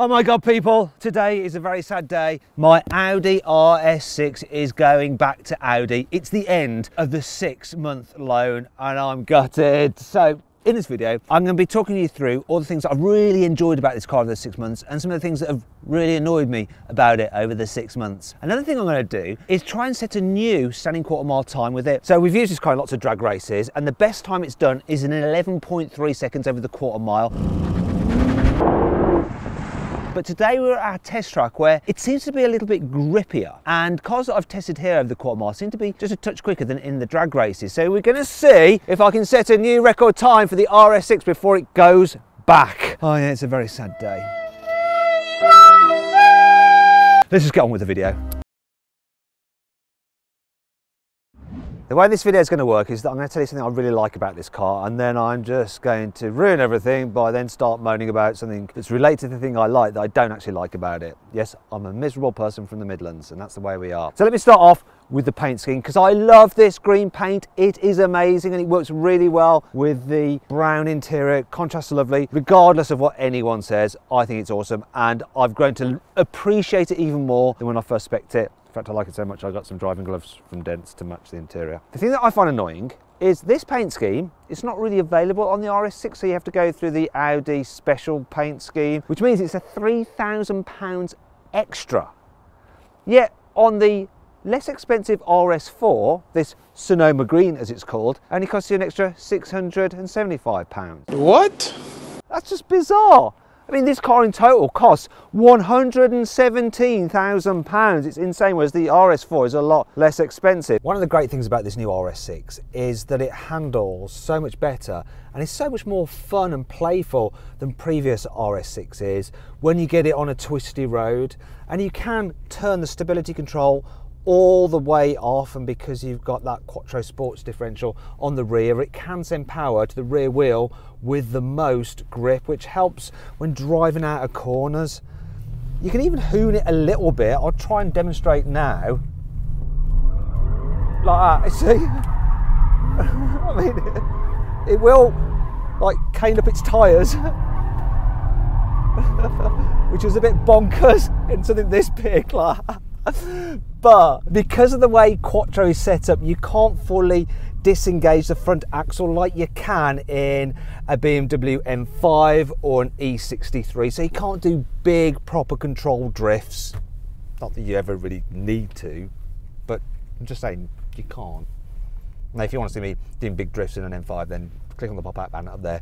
Oh my God, people, today is a very sad day. My Audi RS6 is going back to Audi. It's the end of the 6-month loan and I'm gutted. So in this video, I'm going to be talking you through all the things that I've really enjoyed about this car over the 6 months and some of the things that have really annoyed me about it over the 6 months. Another thing I'm going to do is try and set a new standing quarter mile time with it. So we've used this car in lots of drag races and the best time it's done is in 11.3 seconds over the quarter mile. But today we're at our test track where it seems to be a little bit grippier, and cars that I've tested here over the quarter mile seem to be just a touch quicker than in the drag races. So we're going to see if I can set a new record time for the RS6 before it goes back. Oh yeah, it's a very sad day. Let's just get on with the video. The way this video is going to work is that I'm going to tell you something I really like about this car, and then I'm just going to ruin everything by then start moaning about something that's related to the thing I like that I don't actually like about it. Yes, I'm a miserable person from the Midlands, and that's the way we are. So let me start off with the paint scheme, because I love this green paint. It is amazing and it works really well with the brown interior. Contrasts are lovely. Regardless of what anyone says, I think it's awesome, and I've grown to appreciate it even more than when I first spec'd it. In fact, I like it so much I got some driving gloves from Dents to match the interior. The thing that I find annoying is this paint scheme. It's not really available on the RS6, so you have to go through the Audi special paint scheme, which means it's a £3,000 extra. Yet on the less expensive RS4, this Sonoma Green as it's called, only costs you an extra £675. What? That's just bizarre. I mean, this car in total costs £117,000. It's insane, whereas the RS4 is a lot less expensive. One of the great things about this new RS6 is that it handles so much better and is so much more fun and playful than previous RS6s when you get it on a twisty road, and you can turn the stability control all the way off, and because you've got that Quattro Sports differential on the rear, it can send power to the rear wheel with the most grip, which helps when driving out of corners. You can even hoon it a little bit. I'll try and demonstrate now. Like that, see? I mean, it will like cane up its tyres, which is a bit bonkers in something this big like that. But because of the way Quattro is set up, you can't fully disengage the front axle like you can in a BMW M5 or an E63, so you can't do big proper control drifts. Not that you ever really need to, but I'm just saying you can't. Now if you want to see me doing big drifts in an M5, then click on the pop-out banner up there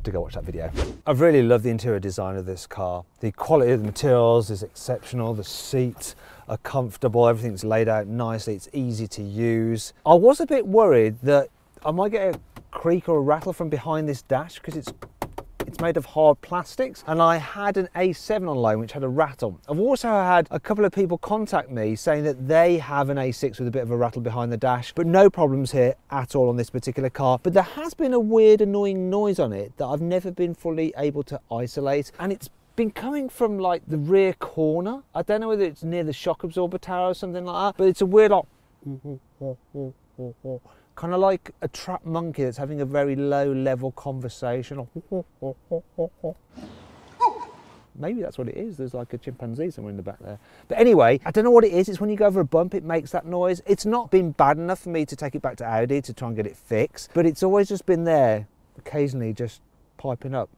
to go watch that video. I've really loved the interior design of this car. The quality of the materials is exceptional. The seats are comfortable. Everything's laid out nicely. It's easy to use. I was a bit worried that I might get a creak or a rattle from behind this dash because it's made of hard plastics, and I had an A7 on loan which had a rattle. I've also had a couple of people contact me saying that they have an A6 with a bit of a rattle behind the dash, but no problems here at all on this particular car. But there has been a weird annoying noise on it that I've never been fully able to isolate, and it's been coming from like the rear corner. I don't know whether it's near the shock absorber tower or something like that, but it's a weird like kind of like a trapped monkey that's having a very low level conversation. Maybe that's what it is. There's like a chimpanzee somewhere in the back there. But anyway, I don't know what it is. It's when you go over a bump, it makes that noise. It's not been bad enough for me to take it back to Audi to try and get it fixed, but it's always just been there, occasionally just piping up.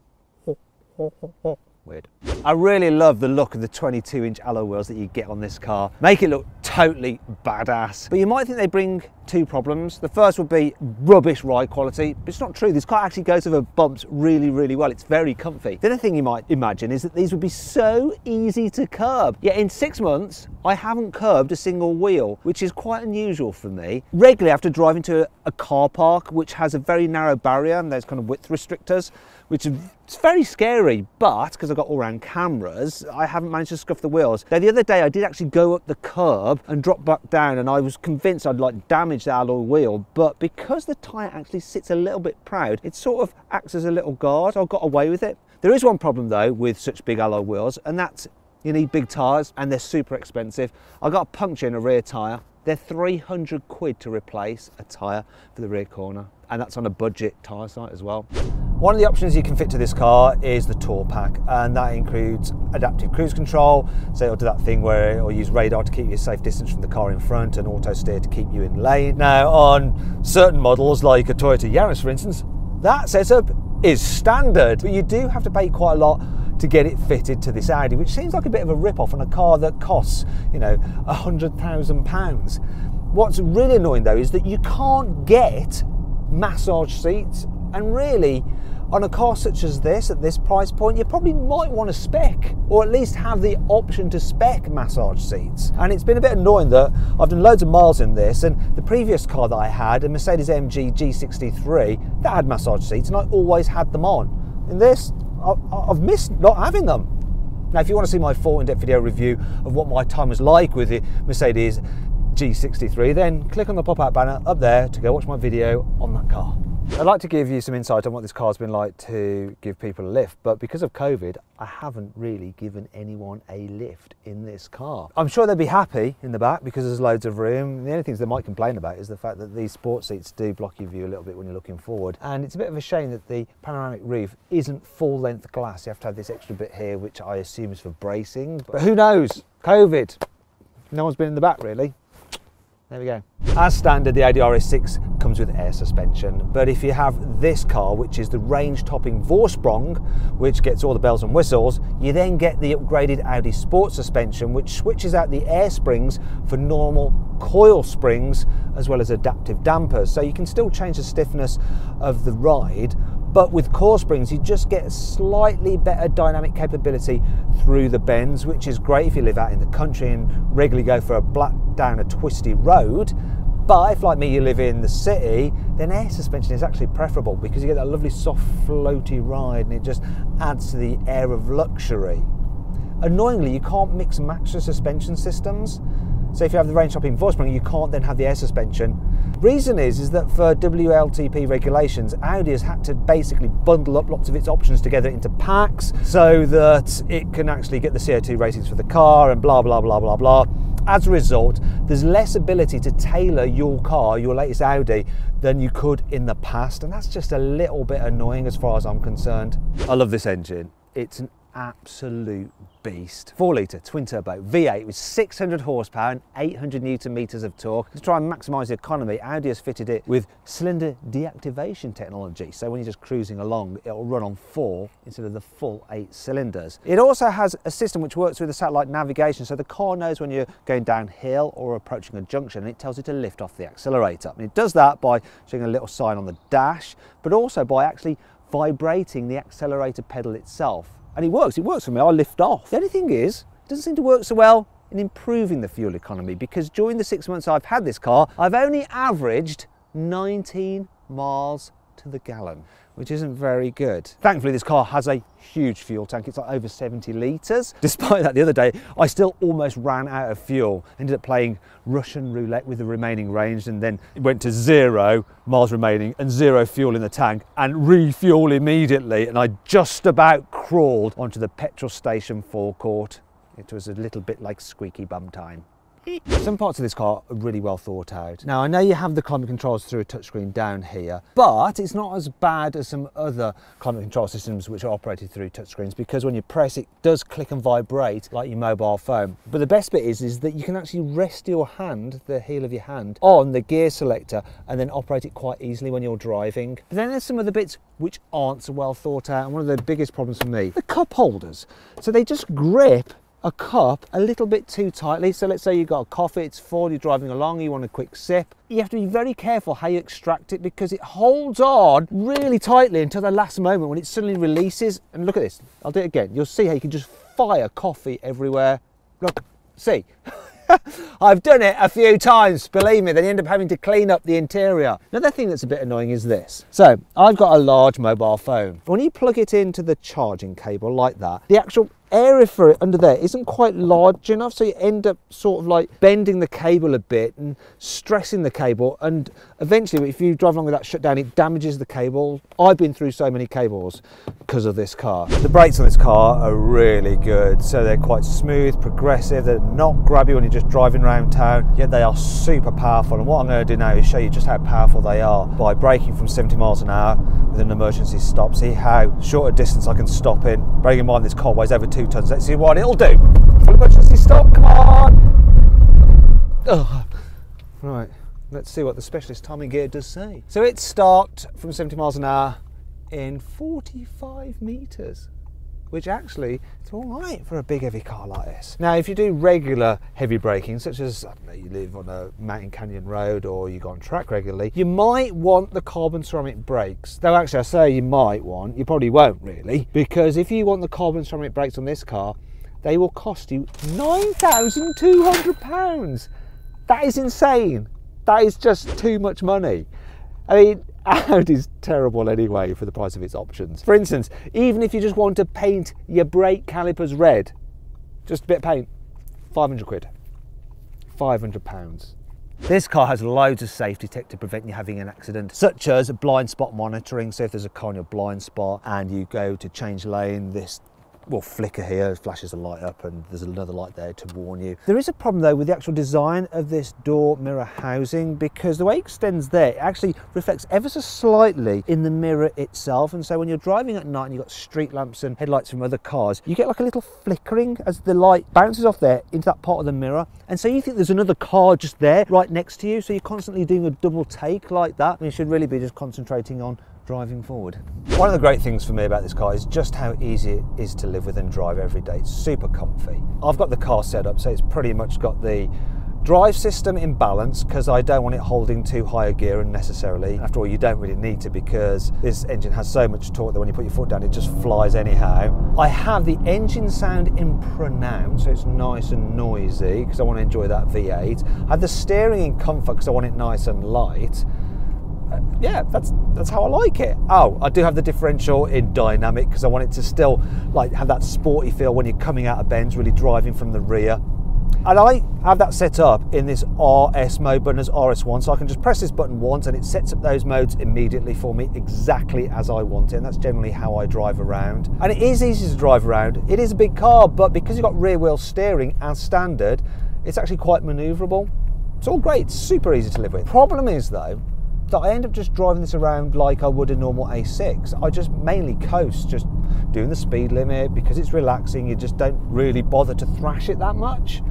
Weird. I really love the look of the 22-inch alloy wheels that you get on this car. Make it look totally badass. But you might think they bring two problems. The first would be rubbish ride quality, but it's not true. This car actually goes over bumps really, really well. It's very comfy. The other thing you might imagine is that these would be so easy to curb. Yet in 6 months, I haven't curbed a single wheel, which is quite unusual for me. Regularly I have to drive into a car park which has a very narrow barrier and there's kind of width restrictors, which is very scary, but because I've got all-round cameras, I haven't managed to scuff the wheels. Now the other day I did actually go up the curb and drop back down, and I was convinced I'd like damage the alloy wheel, but because the tyre actually sits a little bit proud, it sort of acts as a little guard. I got away with it. There is one problem though with such big alloy wheels, and that's you need big tyres and they're super expensive. I got a puncture in a rear tyre. They're 300 quid to replace a tyre for the rear corner, and that's on a budget tyre site as well. One of the options you can fit to this car is the Tour Pack, and that includes adaptive cruise control, so it'll do that thing where it'll use radar to keep you a safe distance from the car in front and auto steer to keep you in lane. Now, on certain models like a Toyota Yaris for instance, that setup is standard, but you do have to pay quite a lot to get it fitted to this Audi, which seems like a bit of a rip-off on a car that costs, you know, £100,000. What's really annoying though is that you can't get massage seats, and really on a car such as this, at this price point, you probably might want to spec, or at least have the option to spec massage seats. And it's been a bit annoying that I've done loads of miles in this, and the previous car that I had, a Mercedes-AMG G63, that had massage seats, and I always had them on. In this, I've missed not having them. Now, if you want to see my full in-depth video review of what my time was like with the Mercedes G63, then click on the pop-out banner up there to go watch my video on that car. I'd like to give you some insight on what this car's been like to give people a lift, but because of COVID, I haven't really given anyone a lift in this car. I'm sure they'll be happy in the back because there's loads of room. The only things they might complain about is the fact that these sports seats do block your view a little bit when you're looking forward. And it's a bit of a shame that the panoramic roof isn't full length glass. You have to have this extra bit here, which I assume is for bracing. But who knows? COVID. No one's been in the back really. There we go. As standard, the Audi RS6 comes with air suspension, but if you have this car, which is the range-topping Vorsprung, which gets all the bells and whistles, you then get the upgraded Audi Sport suspension, which switches out the air springs for normal coil springs, as well as adaptive dampers. So you can still change the stiffness of the ride, but with core springs, you just get a slightly better dynamic capability through the bends, which is great if you live out in the country and regularly go for a black down a twisty road. But if, like me, you live in the city, then air suspension is actually preferable because you get that lovely soft floaty ride and it just adds to the air of luxury. Annoyingly, you can't mix and match the suspension systems. So if you have the range-topping Vorsprung, you can't then have the air suspension. Reason is that for WLTP regulations, Audi has had to basically bundle up lots of its options together into packs so that it can actually get the CO2 ratings for the car and blah, blah, blah, blah, blah. As a result, there's less ability to tailor your car, your latest Audi, than you could in the past. And that's just a little bit annoying as far as I'm concerned. I love this engine. It's an absolute beast. 4-litre twin turbo V8 with 600 horsepower and 800 newton meters of torque. To try and maximise the economy, Audi has fitted it with cylinder deactivation technology, so when you're just cruising along, it'll run on 4 instead of the full 8 cylinders. It also has a system which works with the satellite navigation, so the car knows when you're going downhill or approaching a junction, and it tells you to lift off the accelerator. And it does that by showing a little sign on the dash, but also by actually vibrating the accelerator pedal itself. And it works for me, I lift off. The only thing is, it doesn't seem to work so well in improving the fuel economy, because during the 6 months I've had this car, I've only averaged 19 miles to the gallon, which isn't very good. Thankfully, this car has a huge fuel tank. It's like over 70 litres. Despite that, the other day, I still almost ran out of fuel. Ended up playing Russian roulette with the remaining range, and then it went to 0 miles remaining and 0 fuel in the tank, and refuel immediately. And I just about crawled onto the petrol station forecourt. It was a little bit like squeaky bum time. Some parts of this car are really well thought out. Now, I know you have the climate controls through a touchscreen down here, but it's not as bad as some other climate control systems which are operated through touchscreens, because when you press, it does click and vibrate like your mobile phone. But the best bit is that you can actually rest your hand, the heel of your hand, on the gear selector and then operate it quite easily when you're driving. But then there's some other bits which aren't so well thought out, and one of the biggest problems for me, the cup holders. So they just grip a cup a little bit too tightly. So let's say you've got a coffee, it's full, you're driving along, you want a quick sip. You have to be very careful how you extract it, because it holds on really tightly until the last moment when it suddenly releases. And look at this, I'll do it again. You'll see how you can just fire coffee everywhere. Look, see. I've done it a few times, believe me, then you end up having to clean up the interior. Another thing that's a bit annoying is this. So I've got a large mobile phone. When you plug it into the charging cable like that, the actual area for it under there isn't quite large enough, so you end up sort of like bending the cable a bit and stressing the cable, and eventually if you drive along with that shut down, it damages the cable. I've been through so many cables because of this car. The brakes on this car are really good, so they're quite smooth, progressive, they're not grabby when you're just driving around town, yet they are super powerful. And what I'm going to do now is show you just how powerful they are by braking from 70 miles an hour with an emergency stop. See how short a distance I can stop in. Bearing in mind this car weighs over 2 tons. Let's see what it'll do. Full emergency stop, come on! Ugh. Right, let's see what the specialist timing gear does say. So it stopped from 70 miles an hour in 45 meters, which actually is all right for a big heavy car like this. Now, if you do regular heavy braking, such as, I don't know, you live on a mountain canyon road or you go on track regularly, you might want the carbon ceramic brakes. Though actually I say you might want, you probably won't really, because if you want the carbon ceramic brakes on this car, they will cost you £9,200. That is insane. That is just too much money. I mean, Audi's terrible anyway for the price of its options. For instance, even if you just want to paint your brake calipers red, just a bit of paint, 500 quid, £500. This car has loads of safety tech to prevent you having an accident, such as blind spot monitoring. So if there's a car in your blind spot and you go to change lane, this will flicker here, flashes a light up, and there's another light there to warn you. There is a problem though with the actual design of this door mirror housing, because the way it extends there, it actually reflects ever so slightly in the mirror itself, and so when you're driving at night and you've got street lamps and headlights from other cars, you get like a little flickering as the light bounces off there into that part of the mirror, and so you think there's another car just there right next to you, so you're constantly doing a double take like that, and you should really be just concentrating on driving forward. One of the great things for me about this car is just how easy it is to live with and drive every day. It's super comfy. I've got the car set up so it's pretty much got the drive system in balance, because I don't want it holding too high a gear unnecessarily. After all, you don't really need to, because this engine has so much torque that when you put your foot down it just flies anyhow. I have the engine sound in pronounce, so it's nice and noisy because I want to enjoy that V8. I have the steering in comfort because I want it nice and light. Yeah, that's how I like it. Oh, I do have the differential in dynamic because I want it to still like have that sporty feel when you're coming out of bends, really driving from the rear. And I have that set up in this RS mode button as RS1, so I can just press this button once and it sets up those modes immediately for me exactly as I want it, and that's generally how I drive around. And it is easy to drive around. It is a big car, but because you've got rear wheel steering as standard, it's actually quite manoeuvrable. It's all great, it's super easy to live with. Problem is though, that I end up just driving this around like I would a normal A6. I just mainly coast, just doing the speed limit because it's relaxing. You just don't really bother to thrash it that much.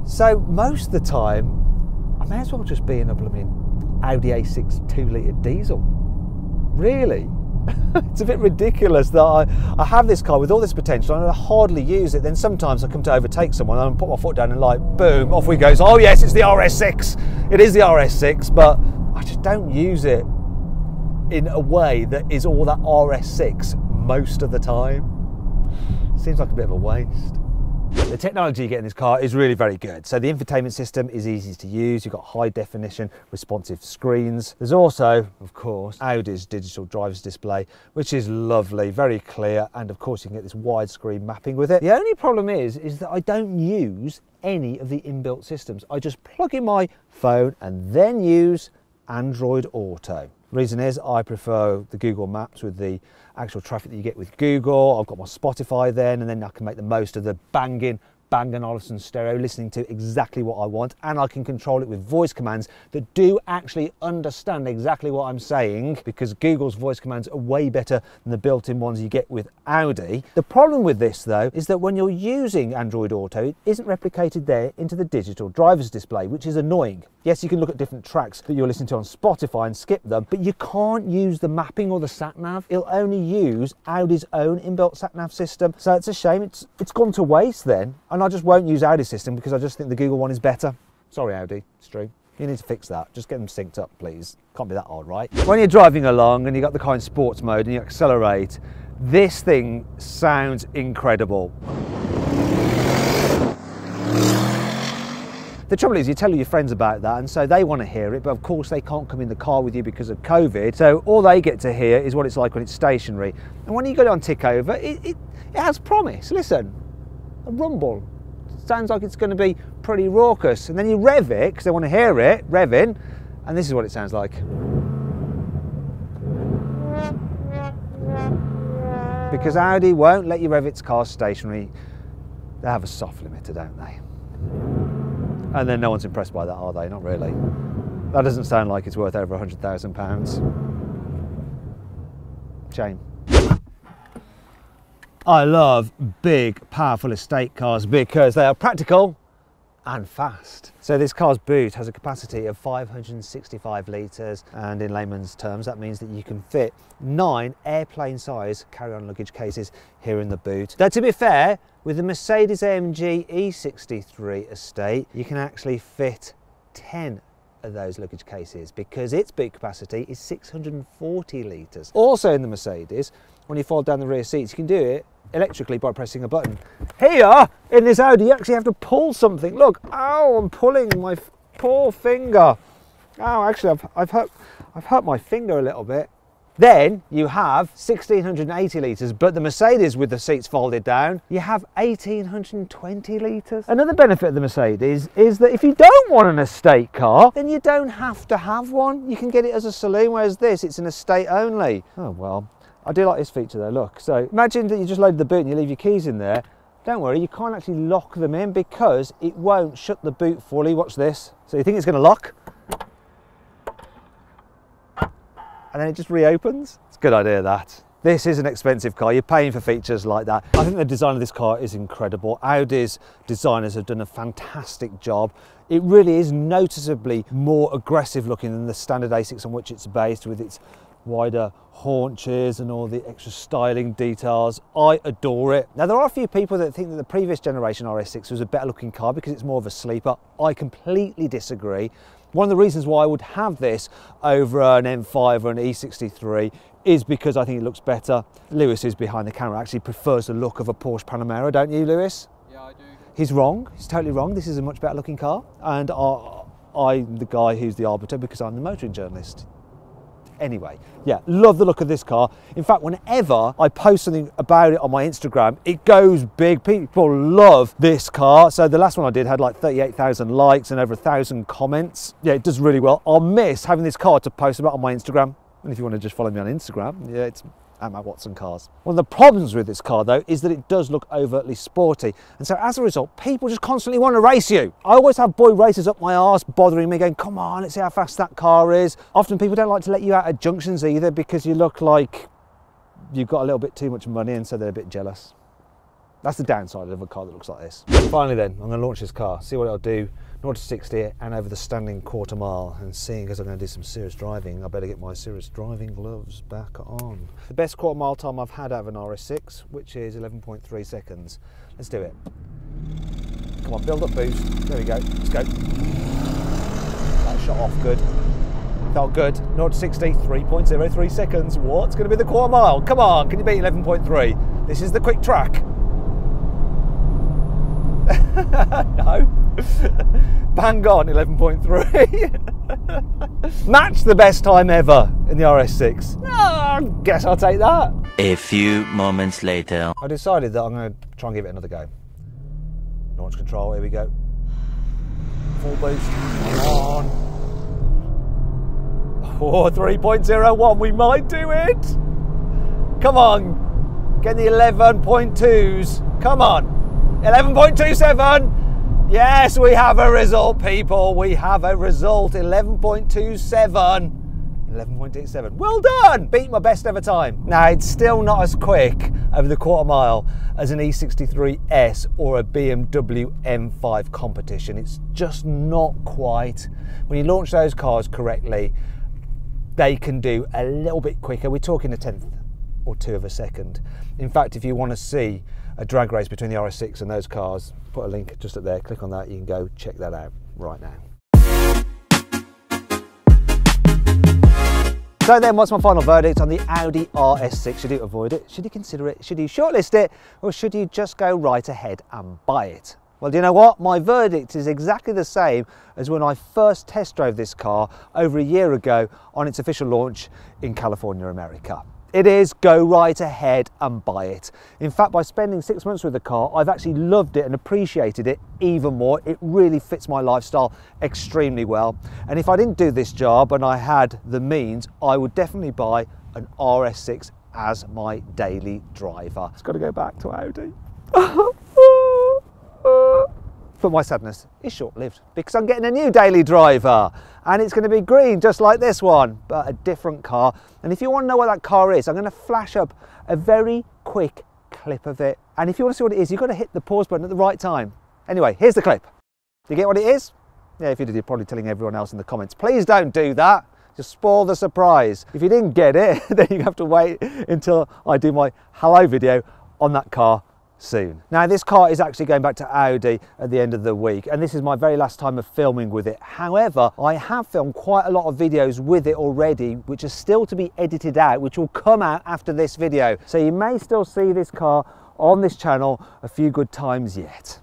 So most of the time, I may as well just be in a blooming Audi A6 2-litre diesel. Really? It's a bit ridiculous that I have this car with all this potential and I hardly use it. Then sometimes I come to overtake someone and I put my foot down and like, boom, off we goes. Oh yes, it's the RS6. It is the RS6, but I just don't use it in a way that is all that RS6 most of the time. Seems like a bit of a waste. The technology you get in this car is really very good. So the infotainment system is easy to use. You've got high definition responsive screens. There's also, of course, Audi's digital driver's display, which is lovely, very clear, and of course you can get this widescreen mapping with it. The only problem is that I don't use any of the inbuilt systems. I just plug in my phone and then use Android Auto. Reason is I prefer the Google Maps with the actual traffic that you get with Google. I've got my Spotify then, and then I can make the most of the Bang & Olufsen stereo, listening to exactly what I want, and I can control it with voice commands that do actually understand exactly what I'm saying, because Google's voice commands are way better than the built-in ones you get with Audi. The problem with this though is that when you're using Android Auto, it isn't replicated there into the digital driver's display, which is annoying. Yes, you can look at different tracks that you're listening to on Spotify and skip them, but you can't use the mapping or the sat-nav. It'll only use Audi's own inbuilt sat-nav system. So it's a shame, it's gone to waste then. And I just won't use Audi's system because I just think the Google one is better. Sorry Audi, it's true. You need to fix that. Just get them synced up, please. Can't be that hard, right? When you're driving along and you've got the car in sports mode and you accelerate, this thing sounds incredible. The trouble is you tell your friends about that and so they want to hear it, but of course they can't come in the car with you because of COVID, so all they get to hear is what it's like when it's stationary. And when you go on tick over, it has promise. Listen, a rumble. Sounds like it's going to be pretty raucous. And then you rev it, because they want to hear it, revving, and this is what it sounds like. Because Audi won't let you rev its car stationary. They have a soft limiter, don't they? And then no one's impressed by that, are they? Not really. That doesn't sound like it's worth over £100,000. Shame. I love big, powerful estate cars because they are practical and fast. So this car's boot has a capacity of 565 litres, and in layman's terms that means that you can fit 9 airplane size carry-on luggage cases here in the boot. Though to be fair, with the Mercedes-AMG E63 estate you can actually fit 10 of those luggage cases because its boot capacity is 640 litres. Also in the Mercedes, when you fold down the rear seats, you can do it electrically by pressing a button. Here in this Audi you actually have to pull something. Look, oh, I'm pulling my poor finger. Oh, actually I've hurt my finger a little bit. Then you have 1680 litres, but the Mercedes with the seats folded down, you have 1820 litres. Another benefit of the Mercedes is that if you don't want an estate car, then you don't have to have one. You can get it as a saloon, whereas this, it's an estate only. Oh well, I do like this feature though, look. So imagine that you just loaded the boot and you leave your keys in there. Don't worry, you can't actually lock them in because it won't shut the boot fully. Watch this. So you think it's going to lock? And then it just reopens. It's a good idea, that. This is an expensive car. You're paying for features like that. I think the design of this car is incredible. Audi's designers have done a fantastic job. It really is noticeably more aggressive looking than the standard A6 on which it's based, with its wider haunches and all the extra styling details. I adore it. Now there are a few people that think that the previous generation RS6 was a better looking car because it's more of a sleeper. I completely disagree. One of the reasons why I would have this over an M5 or an E63 is because I think it looks better. Lewis, who's behind the camera, actually prefers the look of a Porsche Panamera, don't you, Lewis? Yeah, I do. He's wrong. He's totally wrong. This is a much better looking car, and I'm the guy who's the arbiter because I'm the motoring journalist. Anyway, yeah, love the look of this car. In fact, whenever I post something about it on my Instagram, it goes big. People love this car. So the last one I did had like 38,000 likes and over 1,000 comments. Yeah, it does really well. I'll miss having this car to post about on my Instagram. And if you want to just follow me on Instagram, yeah, it's at Matt Watson Cars. One of the problems with this car though is that it does look overtly sporty, and so as a result people just constantly want to race you. I always have boy racers up my arse bothering me, going, come on, let's see how fast that car is. Often people don't like to let you out at junctions either because you look like you've got a little bit too much money, and so they're a bit jealous. That's the downside of a car that looks like this. Finally then, I'm going to launch this car, see what it'll do 0 to 60 and over the standing quarter mile, and seeing as I'm going to do some serious driving, I better get my serious driving gloves back on. The best quarter mile time I've had out of an RS6, which is 11.3 seconds. Let's do it. Come on, build up boost. There we go, let's go. That shot off good. Felt good. 0 to 60, 3.03 seconds. What's going to be the quarter mile? Come on, can you beat 11.3? This is the quick track. No. Bang on, 11.3. Match the best time ever in the RS6. I guess I'll take that. A few moments later. I decided that I'm going to try and give it another go. Launch control, here we go. Full boost. Come on. Oh, 3.01, we might do it. Come on. Get the 11.2s. Come on. 11.27. Yes, we have a result, people. We have a result. 11.27. 11.87. Well done. Beat my best ever time. Now, it's still not as quick over the quarter mile as an E63S or a BMW M5 competition. It's just not quite. When you launch those cars correctly, they can do a little bit quicker. We're talking a tenth or two of a second. In fact, if you want to see a drag race between the RS6 and those cars, put a link just up there, click on that, you can go check that out right now. So then, what's my final verdict on the Audi RS6? Should you avoid it? Should you consider it? Should you shortlist it? Or should you just go right ahead and buy it? Well, do you know what? My verdict is exactly the same as when I first test drove this car over a year ago on its official launch in California, America. it is, go right ahead and buy it. In fact, by spending 6 months with the car, I've actually loved it and appreciated it even more. It really fits my lifestyle extremely well. And if I didn't do this job and I had the means, I would definitely buy an RS6 as my daily driver. It's got to go back to Audi. But my sadness is short-lived because I'm getting a new daily driver and it's going to be green just like this one, but a different car. And if you want to know what that car is, I'm going to flash up a very quick clip of it. And if you want to see what it is, you've got to hit the pause button at the right time. Anyway, here's the clip. Do you get what it is? Yeah, if you did, you're probably telling everyone else in the comments. Please don't do that. Just spoil the surprise. If you didn't get it, then you have to wait until I do my hello video on that car soon. Now this car is actually going back to Audi at the end of the week and this is my very last time of filming with it. However, I have filmed quite a lot of videos with it already which are still to be edited out, which will come out after this video. So you may still see this car on this channel a few good times yet.